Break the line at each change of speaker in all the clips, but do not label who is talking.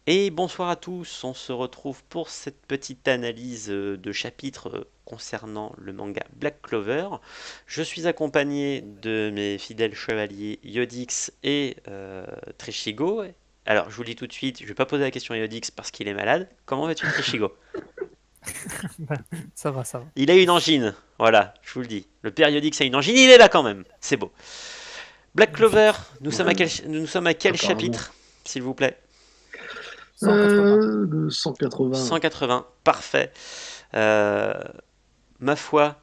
Et bonsoir à tous, on se retrouve pour cette petite analyse de chapitre concernant le manga Black Clover. Je suis accompagné de mes fidèles chevaliers Yodix et Trishigo. Alors, je vous le dis tout de suite, je vais pas poser la question à Yodix parce qu'il est malade. Comment vas-tu, Trishigo?
Ça va, ça va.
Il a une angine, voilà, je vous le dis. Le père Yodix a une angine, il est là quand même, c'est beau. Black Clover,
Magnifique.
Ouais,
nous sommes à quel
apparemment.
chapitre, s'il vous plaît?
180.
Le 180.
180, parfait. Euh, Ma foi,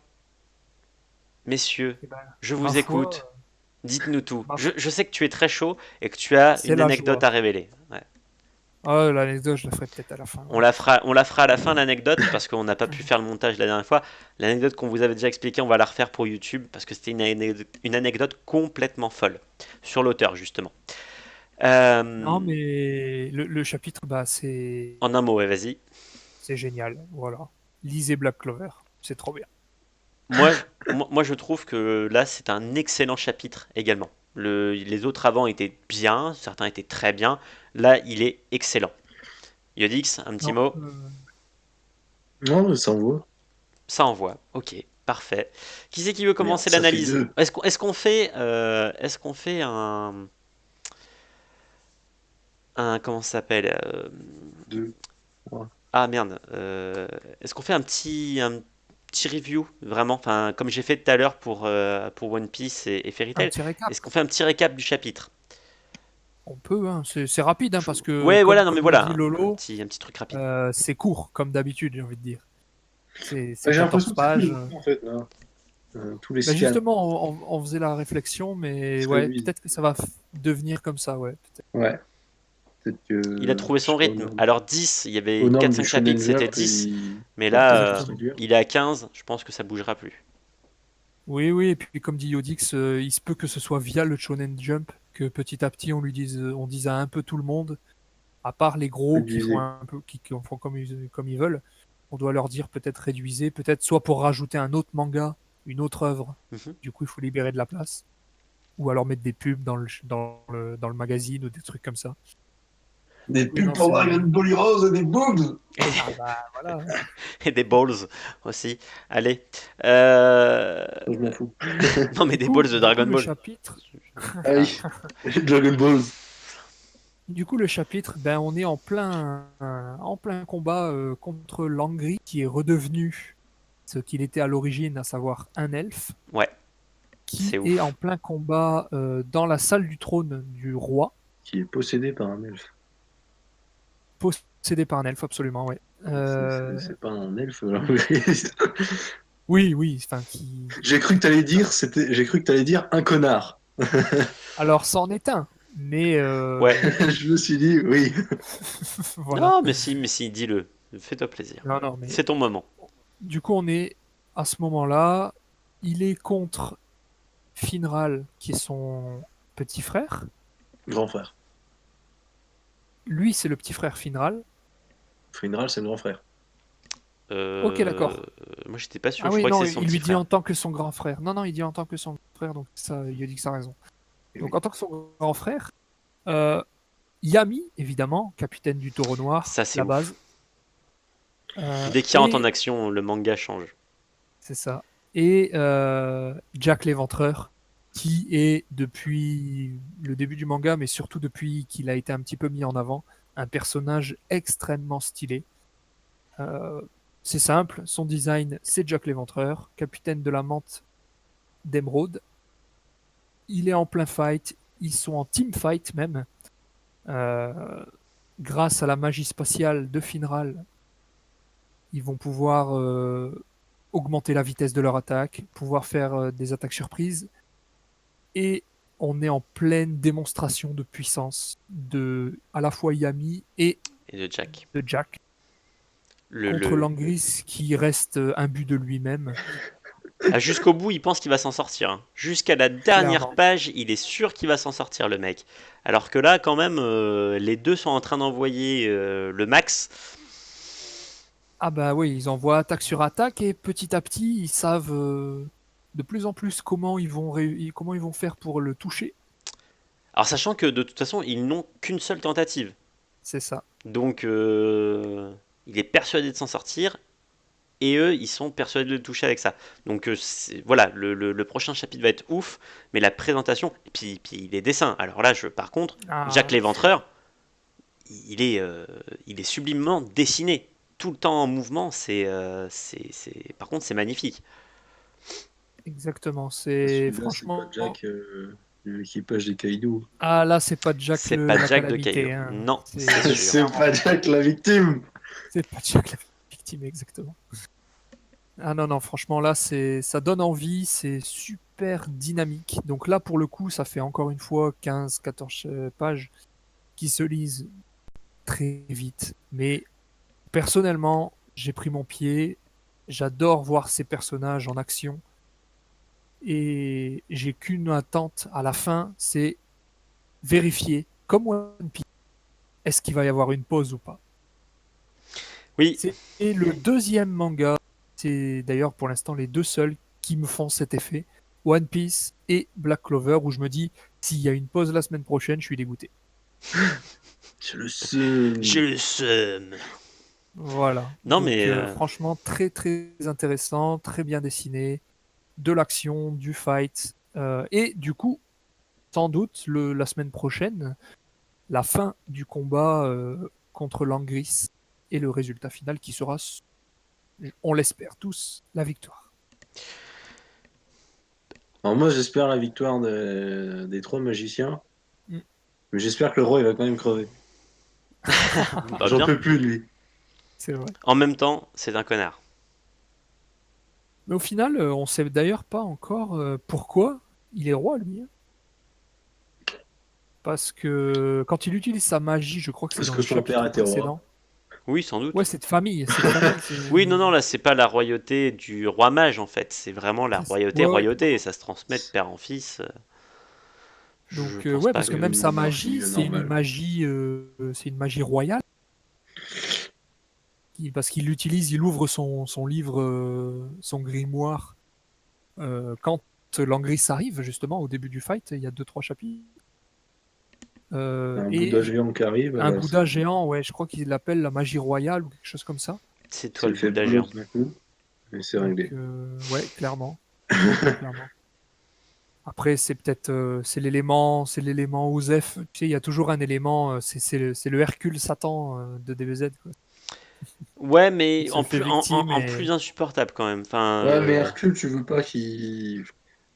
messieurs,
Eh ben,
je
ma
vous
foi,
écoute. Dites-nous tout.
ma
Je,
foi,
je sais que tu es très chaud et que tu as
c'est
une
la
anecdote
joie.
à révéler. Ouais.
Oh, l'anecdote, je la ferai peut-être à la fin. Ouais.
On la fera à la fin, l'anecdote, parce qu'on n'a pas pu faire le montage la dernière fois. L'anecdote qu'on vous avait déjà expliquée, on va la refaire pour YouTube, parce que c'était une anecdote complètement folle. Sur l'auteur, justement.
Non,
Euh,
mais le chapitre, bah, c'est
En un mot, ouais, vas-y.
c'est génial. Voilà. Lisez Black Clover. C'est trop bien.
Moi, moi, je trouve que là, c'est un excellent chapitre également. Les autres avant étaient bien, certains étaient très bien. Là, il est excellent. Yodix, un petit
Non,
mot.
Non, mais ça envoie.
Ça envoie. Ok, parfait. Qui c'est qui veut
Merde,
commencer
ça fait
l'analyse?
deux.
Est-ce qu'on fait comment ça s'appelle?
Deux. Trois.
Ah merde. Est-ce qu'on fait un petit review vraiment, enfin comme j'ai fait tout à l'heure pour One Piece et Fairy
un
Tail.
petit récap.
Est-ce qu'on fait un petit récap du chapitre?
On peut, hein. C'est rapide, hein, parce que,
Ouais, voilà,
comme,
non mais
comme l'a dit
voilà,
Lolo,
un petit truc rapide.
c'est court, comme d'habitude, j'ai envie de dire. C'est
J'ai
14
l'impression que c'est plus
pages.
long, en fait, là. Tous les
Bah
scans.
justement, on faisait la réflexion, mais
Se
ouais,
réduisent.
peut-être que ça va devenir comme ça, ouais.
Ouais. Peut-être
Il a
que,
trouvé
je sais
son
pas,
rythme. Alors 10, il y avait
aux normes
quatre
du
cinq
Shonen
chapitres, c'était
Jump,
10. Mais
ça peut
là,
vite se
Exactement.
réduire.
il est à 15, je pense que ça bougera plus.
Oui, oui, et puis comme dit Yodix, il se peut que ce soit via le Shonen Jump que petit à petit on dise à un peu tout le monde, à part les gros qui font
Réduisez.
un peu, qui en font comme ils veulent, on doit leur dire peut-être réduisez, peut-être soit pour rajouter un autre manga, une autre œuvre.
Mhm.
Du coup, il faut libérer de la place, ou alors mettre des pubs dans le magazine ou des trucs comme ça.
Des
Oui,
pubs
non,
pour
c'est
Dragon Ball Heroes et des boobs!
ah bah voilà.
Et des balls aussi. Allez. Euh,
Ça, je m'en fous.
Non mais des balls de
Du coup
Dragon
le
Ball.
chapitre,
Ah
Ah.
oui, Dragon Balls.
Du coup, le chapitre, ben, on est en plein combat contre Langri, qui est redevenu ce qu'il était à l'origine, à savoir un elfe,
Ouais, c'est
qui est en
ouf.
plein combat dans la salle du trône du roi,
Qui est possédé par un elfe.
possédé par un elfe, absolument, ouais.
C'est pas un elfe, alors.
Oui, oui, enfin, qui...
J'ai cru que t'allais dire un connard.
Alors, c'en est un, mais
Ouais.
Je me suis dit, oui.
voilà.
Non, mais si, dis-le. Fais-toi plaisir.
Non, non, mais
C'est ton moment.
du coup, on est à ce moment-là, il est contre Finral, qui est son petit frère.
Grand frère.
Lui, c'est le petit frère Finral.
Frinral, c'est le grand frère.
Ok,
Euh...
d'accord.
Moi, j'étais pas sûr.
Ah
Je
oui,
crois que
non,
c'est son
il
petit
lui dit
frère.
en tant que son grand frère. Non, non, il dit en tant que son grand frère, donc ça, il a dit que ça a raison.
Et
Donc
oui.
en tant que son grand frère, euh, Yami, évidemment, capitaine du Taureau Noir,
Ça, c'est
la
ouf.
base.
Dès qu'il rentre en
Et
action, le manga change.
c'est ça. Et Jack l'Éventreur, qui est depuis le début du manga, mais surtout depuis qu'il a été un petit peu mis en avant, un personnage extrêmement stylé. Euh, c'est simple, son design, c'est Jack l'Éventreur, capitaine de la menthe d'Emeraude. Il est en plein fight, ils sont en team fight même. Euh, Grâce à la magie spatiale de Finral, ils vont pouvoir augmenter la vitesse de leur attaque, pouvoir faire des attaques surprises. Et on est en pleine démonstration de puissance de à la fois Yami et
Et de Jack.
de Jack
Le,
contre
le...
Langris qui reste imbu de lui-même,
Ah, jusqu'au bout, il pense qu'il va s'en sortir, hein. Jusqu'à la dernière
clairement.
page, il est sûr qu'il va s'en sortir, le mec. Alors que là, quand même, les deux sont en train d'envoyer le max.
Ah bah oui, ils envoient attaque sur attaque et petit à petit, ils savent de plus en plus comment ils vont faire pour le toucher.
Alors, sachant que de toute façon, ils n'ont qu'une seule tentative.
c'est ça.
Donc, il est persuadé de s'en sortir. Et eux, ils sont persuadés de le toucher avec ça. Donc voilà, le prochain chapitre va être ouf, mais la présentation, et puis les dessins. Alors là, par contre, Jack
Ah,
l'Éventreur, il est sublimement dessiné. Tout le temps en mouvement, par contre, c'est magnifique.
exactement. C'est
Celui-là, c'est pas
franchement.
Jack, de l'équipage des Kaidou.
Ah là, c'est pas Jack
C'est pas
la
Jack de Caillou.
calamité, hein.
Non, c'est
C'est
sûr.
C'est
clairement
pas Jack la victime.
c'est pas Jack la victime, exactement. Ah non, non, franchement, là, ça donne envie, c'est super dynamique. Donc là, pour le coup, ça fait encore une fois 15-14 pages qui se lisent très vite. Mais personnellement, j'ai pris mon pied. J'adore voir ces personnages en action. Et j'ai qu'une attente à la fin, c'est vérifier, comme One Piece, est-ce qu'il va y avoir une pause ou pas.
Oui,
C'est le deuxième manga, c'est d'ailleurs pour l'instant les deux seuls qui me font cet effet, One Piece et Black Clover, où je me dis, s'il y a une pause la semaine prochaine, je suis dégoûté.
C'est le seul.
j'ai le seum.
Voilà.
Non,
Donc
mais
franchement, très très intéressant, très bien dessiné, de l'action, du fight, et du coup, sans doute, la semaine prochaine, la fin du combat contre Langris et le résultat final qui sera, on l'espère tous, la victoire.
Alors moi, j'espère la victoire des trois magiciens,
Mm.
mais j'espère que le roi, il va quand même crever.
bah,
J'en
bien.
peux plus de lui.
C'est vrai.
En même temps, c'est un connard.
Mais au final, on sait d'ailleurs pas encore pourquoi il est roi, lui, hein. Parce que quand il utilise sa magie, je crois que c'est
Parce
dans
que
le
son père
chapitre
était roi.
précédent.
Oui, sans
Ouais,
doute.
c'est de famille, c'est de famille.
Oui, non, non, là, c'est pas la royauté du roi mage, en fait. C'est vraiment la royauté,
Ouais, ouais.
royauté. Et ça se transmet de père en fils. Je
Donc,
pense
ouais,
pas
parce que
C'est
que.
même
une
sa
monarchie
magie,
normale.
c'est une magie royale. Parce qu'il l'utilise, il ouvre son livre, son grimoire, quand Langris arrive, justement, au début du fight, il y a deux trois chapitres.
Un Bouddha
Et
géant qui arrive,
un
là,
Bouddha géant, ouais, je crois qu'il l'appelle la magie royale ou quelque chose comme ça.
C'est toi
ça
le
le fait
Bouddha géant.
bolos d'un coup, et c'est
Donc,
réglé.
ouais, clairement, clairement. Après, c'est peut-être c'est l'élément Osef. Tu sais, il y a toujours un élément, c'est le Hercule Satan de DBZ, quoi.
Ouais,
Il
mais
se fait victime
en
et
plus insupportable quand même. Enfin.
Ouais, mais Hercule, tu veux pas qu'il...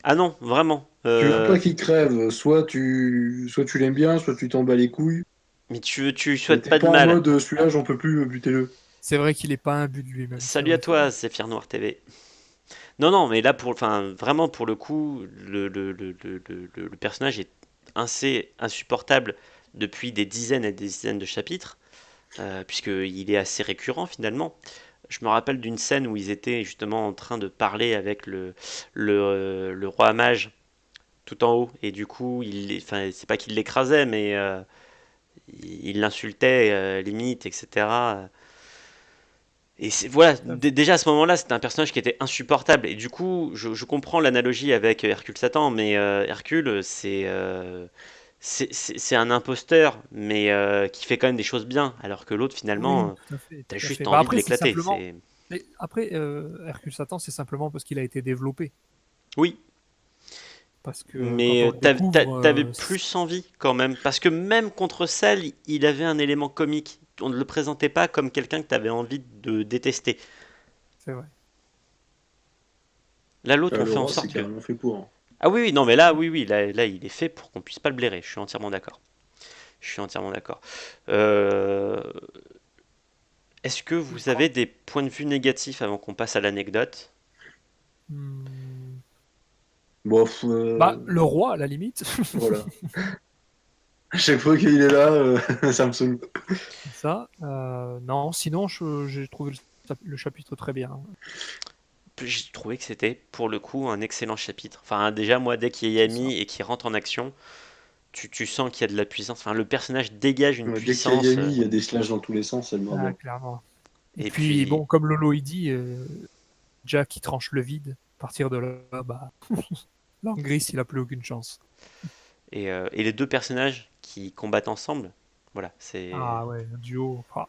Ah non, vraiment.
Tu veux pas qu'il crève. Soit tu l'aimes bien, soit tu t'en bats les couilles.
Mais tu
Mais
souhaites
t'es
pas de
pas en
mal.
mode, celui-là, j'en peux plus, butez-le.
c'est vrai qu'il est pas un but de lui-même. C'est
Salut à
vrai, c'est vrai.
toi, Zéphyr Noir TV. Non, non, mais là, enfin, vraiment, pour le coup, le personnage est assez insupportable depuis des dizaines et des dizaines de chapitres, puisqu'il est assez récurrent finalement. Je me rappelle d'une scène où ils étaient justement en train de parler avec le roi mage tout en haut, et du coup, enfin, c'est pas qu'il l'écrasait, mais il l'insultait limite, etc. Et voilà,
Tout à fait.
déjà à ce moment-là, c'était un personnage qui était insupportable. Et du coup, je comprends l'analogie avec Hercule Satan, mais Hercule, c'est un imposteur, mais qui fait quand même des choses bien. Alors que l'autre, finalement,
Oui, tout à fait,
t'as
tout à
juste
fait. Bah
envie de
après, c'est
l'éclater.
simplement. Mais après, Hercule Satan, c'est simplement parce qu'il a été développé.
Oui,
Parce que quand
mais
on le découvre,
t'avais plus envie quand même. Parce que même contre Cell, il avait un élément comique. On ne le présentait pas comme quelqu'un que t'avais envie de détester.
c'est vrai.
Là, l'autre, on
Le
fait en
roi, c'est
sorte que.
carrément fait pour, hein.
Ah oui, oui, non, mais là, oui, oui, là, il est fait pour qu'on puisse pas le blairer. Je suis entièrement d'accord. Je suis entièrement d'accord. Euh, Est-ce que vous avez des points de vue négatifs avant qu'on passe à l'anecdote?
Hmm.
Bof,
Bah, le roi, à la limite.
voilà. À chaque fois qu'il est là, ça me saoule.
Ça. Non, sinon, j'ai trouvé le chapitre très bien.
J'ai trouvé que c'était pour le coup un excellent chapitre. Enfin, déjà, moi, dès qu'il y a
C'est ça.
Yami et qu'il rentre en action, tu sens qu'il y a de la puissance. Enfin, le personnage dégage une
Ouais, dès qu'il y a
puissance.
Yami, il y a des slash dans tous les sens, c'est le
Ah,
bordel.
clairement. Et
Et
puis,
puis,
bon, comme Lolo il dit, Jack qui tranche le vide. À partir de là, bah, Langris, il a plus aucune chance.
et les deux personnages qui combattent ensemble, Voilà, c'est...
Ah ouais, un duo. Ah,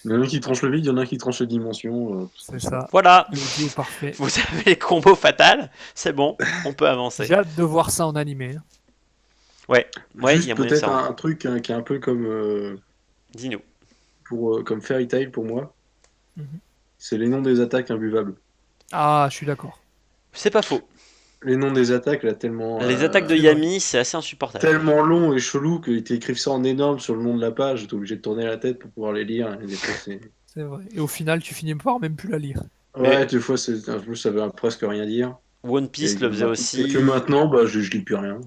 Il y en a un qui tranche le vide, il y en a un qui tranche les dimensions.
c'est ça.
Voilà,
Le duo parfait.
vous avez les combos fatals, c'est bon, on peut avancer.
J'ai hâte de voir ça en animé, hein.
Ouais, ouais, il y
Juste
a moyen que
peut-être
ça rentre.
un truc hein, qui est un peu comme,
Dis-nous.
comme Fairy Tail pour moi,
Mhm.
c'est les noms des attaques imbuvables.
Ah, je suis d'accord.
C'est pas faux.
Les noms des attaques, là,
Les attaques de
C'est vrai.
Yami, c'est assez insupportable, quoi.
tellement longs et chelous qu'ils t'écrivent ça en énorme sur le long de la page, t'es obligé de tourner la tête pour pouvoir les lire. Et des fois, c'est...
C'est vrai. Et au final, tu finis par même plus la lire.
Ouais,
Mais
des fois, un peu, ça veut presque rien dire.
One Piece le faisait
Et que
aussi.
maintenant, bah, je lis plus rien.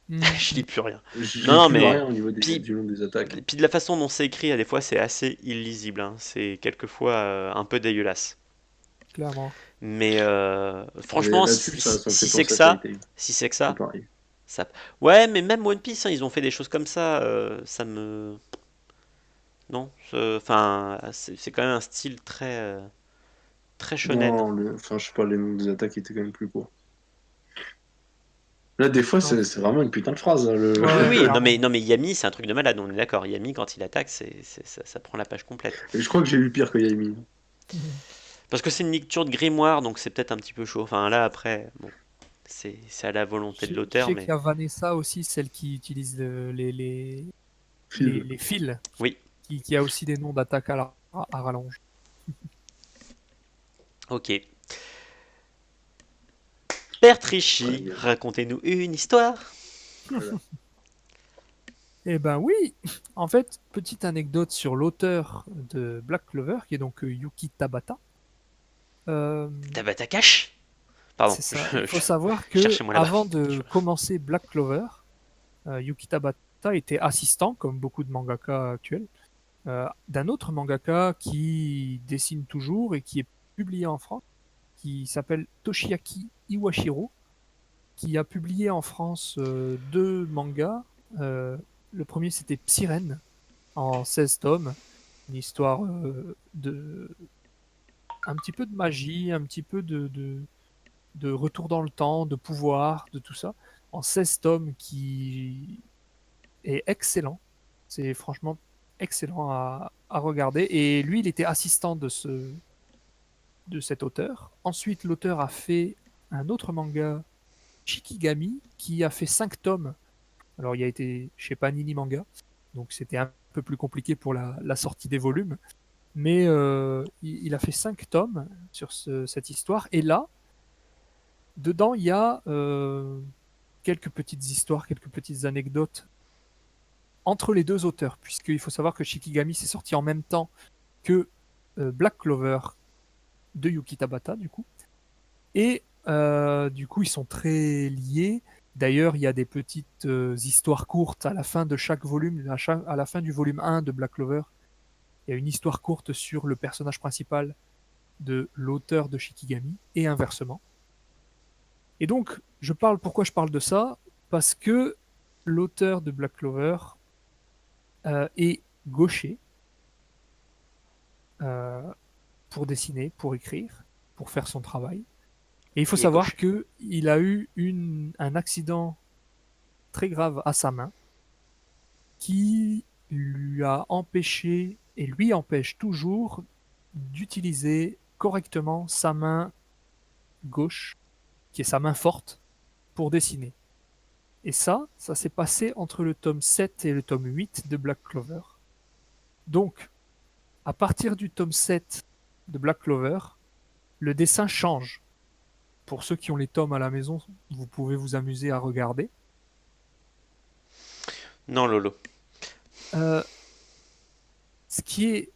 Je lis plus rien.
Je
Non,
lis
non,
plus
mais
rien au niveau
puis,
du nom des attaques.
puis de la façon dont c'est écrit, à des fois, c'est assez illisible, hein. C'est quelquefois un peu dégueulasse.
Clairement.
Mais
Et
franchement,
là-dessus, ça me
si
fait
c'est que
penser à Fairy
ça,
Tail.
si c'est que
C'est
ça,
pareil.
ça. Ouais, mais même One Piece, hein, ils ont fait des choses comme ça. Ça me. Non, enfin, c'est quand même un style très, très shonen.
Non, enfin, je sais pas, les noms des attaques étaient quand même plus courts. Là, des fois,
Non.
c'est vraiment une putain de phrase, hein, le...
Oui,
Ouais,
oui,
clairement.
non, mais Yami, c'est un truc de malade, on est d'accord. Yami, quand il attaque, ça prend la page complète.
Et je crois que j'ai eu pire que Yaimi.
Mhm.
Parce que c'est une lecture de grimoire, donc c'est peut-être un petit peu chaud. Enfin, là, après, bon, c'est à la volonté de
Je
l'auteur,
sais qu'il
mais
y a Vanessa aussi, celle qui utilise
Phil.
les fils,
oui,
qui a aussi des noms d'attaque à rallonge.
ok. Père
Voilà,
Trichy, racontez-nous une histoire.
voilà.
Eh ben oui, en fait, petite anecdote sur l'auteur de Black Clover, qui est donc Yuki Tabata. Euh,
Tabata Cash. Pardon,
c'est ça. Il faut savoir que
cherchez-moi là-bas.
avant de commencer Black Clover, Yuki Tabata était assistant, comme beaucoup de mangaka actuels, d'un autre mangaka qui dessine toujours et qui est publié en France, qui s'appelle Toshiaki Iwashiro, qui a publié en France deux mangas. Euh, le premier, c'était Psyrène, en 16 tomes, une histoire un petit peu de magie, un petit peu de retour dans le temps, de pouvoir, de tout ça, en 16 tomes qui est excellent. C'est franchement excellent à regarder. Et lui, il était assistant de cet auteur. Ensuite, l'auteur a fait un autre manga, Shikigami, qui a fait 5 tomes. Alors, il a été chez Panini Manga, donc c'était un peu plus compliqué pour la sortie des volumes. Mais il a fait 5 tomes sur cette histoire. Et là, dedans, il y a quelques petites histoires, quelques petites anecdotes entre les deux auteurs, puisqu'il faut savoir que Shikigami s'est sorti en même temps que Black Clover de Yuki Tabata, du coup. Et du coup, ils sont très liés. D'ailleurs, il y a des petites histoires courtes à la fin de chaque volume, à la fin du volume 1 de Black Clover. Il y a une histoire courte sur le personnage principal de l'auteur de Shikigami et inversement. Et donc, pourquoi je parle de ça? Parce que l'auteur de Black Clover est gaucher euh, pour dessiner, pour écrire, pour faire son travail. Et il faut
Il est
savoir
gaucher.
qu'il a eu un accident très grave à sa main qui lui a empêché et lui empêche toujours d'utiliser correctement sa main gauche, qui est sa main forte, pour dessiner. Et ça s'est passé entre le tome 7 et le tome 8 de Black Clover. Donc, à partir du tome 7 de Black Clover, le dessin change. Pour ceux qui ont les tomes à la maison, vous pouvez vous amuser à regarder.
Non, Lolo.
Euh, Ce qui est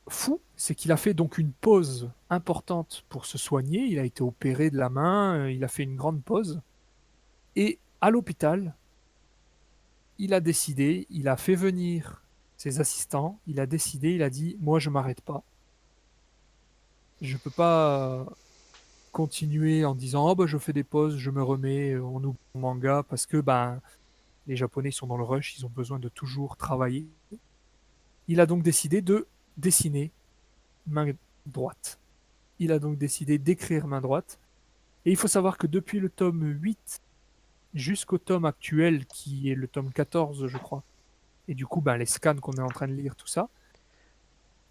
fou, c'est qu'il a fait donc une pause importante pour se soigner. Il a été opéré de la main, il a fait une grande pause. Et à l'hôpital, il a décidé, il a fait venir ses assistants, il a décidé, il a dit, moi je m'arrête pas. Je peux pas continuer en disant, oh bah je fais des pauses, je me remets, on oublie mon manga, parce que ben les Japonais sont dans le rush, ils ont besoin de toujours travailler. Il a donc décidé de dessiner main droite. Il a donc décidé d'écrire main droite. Et il faut savoir que depuis le tome 8 jusqu'au tome actuel, qui est le tome 14, je crois, Et du coup, ben, les scans qu'on est en train de lire, tout ça,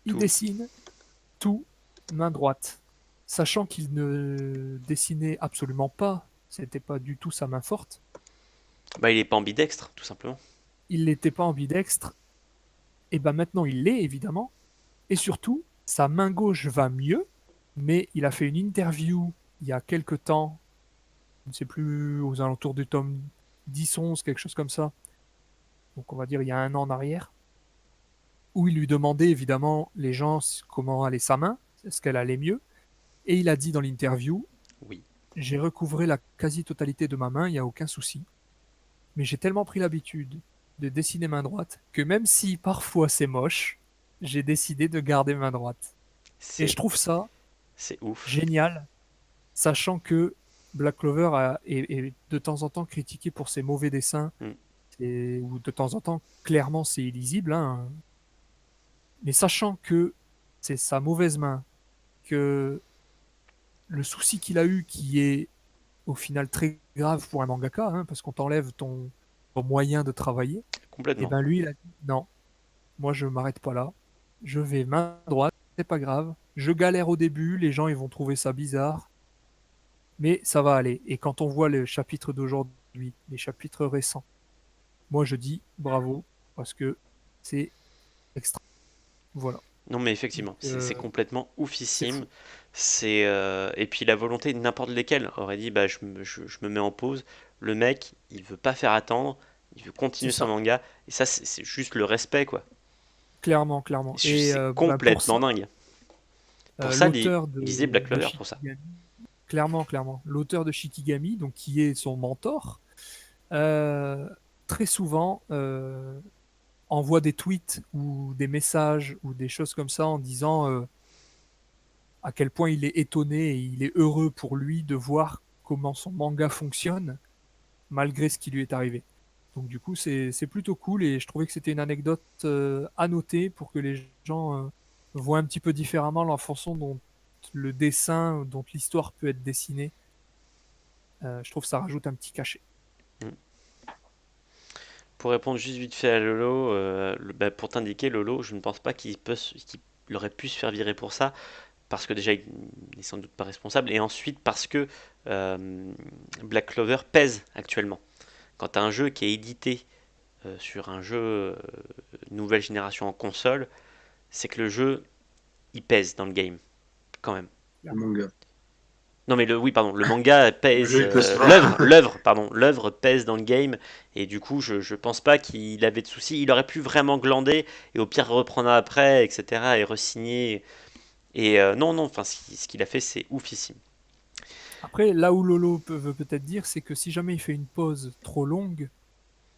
il
Tout.
dessine tout main droite, sachant qu'il ne dessinait absolument pas, c'était pas du tout sa main forte,
Bah, il est pas ambidextre, tout simplement.
il n'était pas ambidextre, et ben maintenant il l'est évidemment, et surtout, sa main gauche va mieux, mais il a fait une interview il y a quelque temps, je ne sais plus, aux alentours du tome 10-11, quelque chose comme ça, donc on va dire il y a un an en arrière, où il lui demandait évidemment les gens comment allait sa main, est-ce qu'elle allait mieux, et il a dit dans l'interview,
Oui.
j'ai recouvré la quasi-totalité de ma main, il n'y a aucun souci, mais j'ai tellement pris l'habitude de dessiner main droite que même si parfois c'est moche, j'ai décidé de garder main droite. Et je
C'est
trouve ça
c'est ouf.
génial, sachant que Black Clover est de temps en temps critiqué pour ses mauvais dessins,
Mm.
ou de temps en temps, clairement, c'est illisible, hein. Mais sachant que c'est sa mauvaise main, que le souci qu'il a eu, qui est au final très grave pour un mangaka, hein, parce qu'on t'enlève ton moyen de travailler, et
Complètement.
ben lui, il a dit non, moi je m'arrête pas là, je vais main droite, c'est pas grave, je galère au début, les gens ils vont trouver ça bizarre, mais ça va aller. Et quand on voit les chapitres d'aujourd'hui, les chapitres récents, moi je dis bravo, parce que c'est extra. Voilà.
Non, mais
Donc,
effectivement, c'est complètement
c'est
oufissime.
fou.
Et puis la volonté de n'importe lesquels aurait dit bah je me mets en pause. Le mec, il veut pas faire attendre, il veut
C'est
continuer son
ça,
manga. Et ça, c'est juste le respect, quoi.
clairement, clairement. Et
C'est
bah, pour
complètement
ça,
dingue. Pour ça,
l'auteur
lisez Black
de
Clover pour ça.
Shikigami, clairement, clairement, l'auteur de Shikigami, donc qui est son mentor, euh, très souvent envoie des tweets ou des messages ou des choses comme ça en disant à quel point il est étonné et il est heureux pour lui de voir comment son manga fonctionne malgré ce qui lui est arrivé. Donc du coup, c'est plutôt cool et je trouvais que c'était une anecdote à noter pour que les gens voient un petit peu différemment la façon dont le dessin, dont l'histoire peut être dessinée. Je trouve que ça rajoute un petit cachet.
Mm. Pour répondre juste vite fait à Lolo, bah, pour t'indiquer, Lolo, je ne pense pas qu'il aurait pu se faire virer pour ça, parce que déjà, il n'est sans doute pas responsable, et ensuite parce que euh, Black Clover pèse actuellement. Quand tu as un jeu qui est édité sur un jeu nouvelle génération en console, c'est que le jeu, il pèse dans le game, quand même.
Le manga.
Non mais oui pardon, le manga
Le
pèse,
jeu, il pèse pas.
l'œuvre pèse dans le game et du coup je pense pas qu'il avait de soucis. Il aurait pu vraiment glander et au pire reprendre après, etc. et re-signer. Et non, enfin ce qu'il a fait c'est oufissime.
Après, là où Lolo veut peut-être dire, c'est que si jamais il fait une pause trop longue,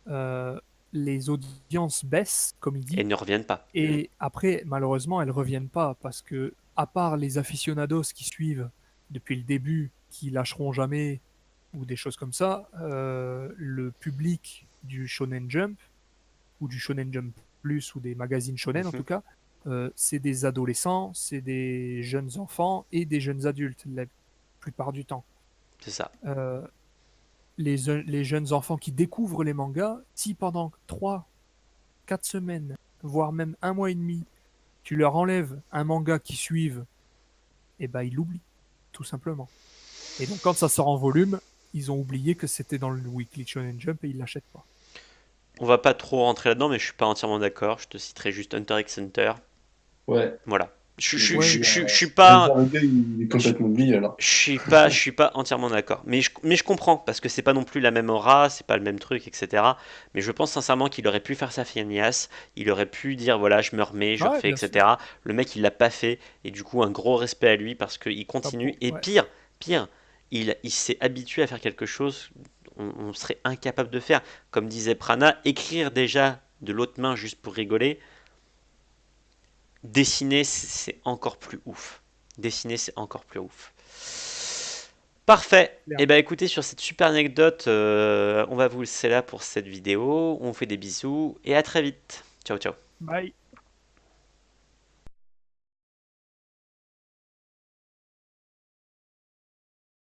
euh, les audiences baissent, comme il
Et
dit,
ne reviennent pas.
et après, malheureusement, elles reviennent pas parce que, à part les aficionados qui suivent depuis le début, qui lâcheront jamais ou des choses comme ça, le public du Shonen Jump ou du Shonen Jump Plus ou des magazines shonen en
Mhm,
tout cas, c'est des adolescents, c'est des jeunes enfants et des jeunes adultes la plupart du temps.
c'est ça.
Euh, les jeunes enfants qui découvrent les mangas, si pendant 3 4 semaines, voire même un mois et demi, tu leur enlèves un manga qu'ils suivent, et ben ils l'oublient, tout simplement. Et donc quand ça sort en volume, ils ont oublié que c'était dans le Weekly Shonen Jump et ils l'achètent pas.
On va pas trop rentrer là-dedans mais je suis pas entièrement d'accord. Je te citerai juste Hunter x Hunter.
Ouais.
Voilà.
Ouais,
Je suis
Le
pas
manga, il est complètement oublié alors.
Je suis pas entièrement d'accord. Mais je comprends, parce que c'est pas non plus la même aura, c'est pas le même truc, etc. Mais je pense sincèrement qu'il aurait pu faire sa feignasse, il aurait pu dire voilà, je me remets, je
ouais,
refais,
bien sûr.
etc. Le mec, il l'a pas fait, et du coup, un gros respect à lui parce qu'il
Chapeau.
continue. Et
Ouais.
pire, il s'est habitué à faire quelque chose on serait incapable de faire. Comme disait Prana, écrire déjà de l'autre main juste pour rigoler, dessiner, c'est encore plus ouf. Dessiner, c'est encore plus ouf. Parfait. Et ben
Clairement.
écoutez, sur cette super anecdote, on va vous laisser là pour cette vidéo. On vous fait des bisous et à très vite. Ciao ciao.
Bye.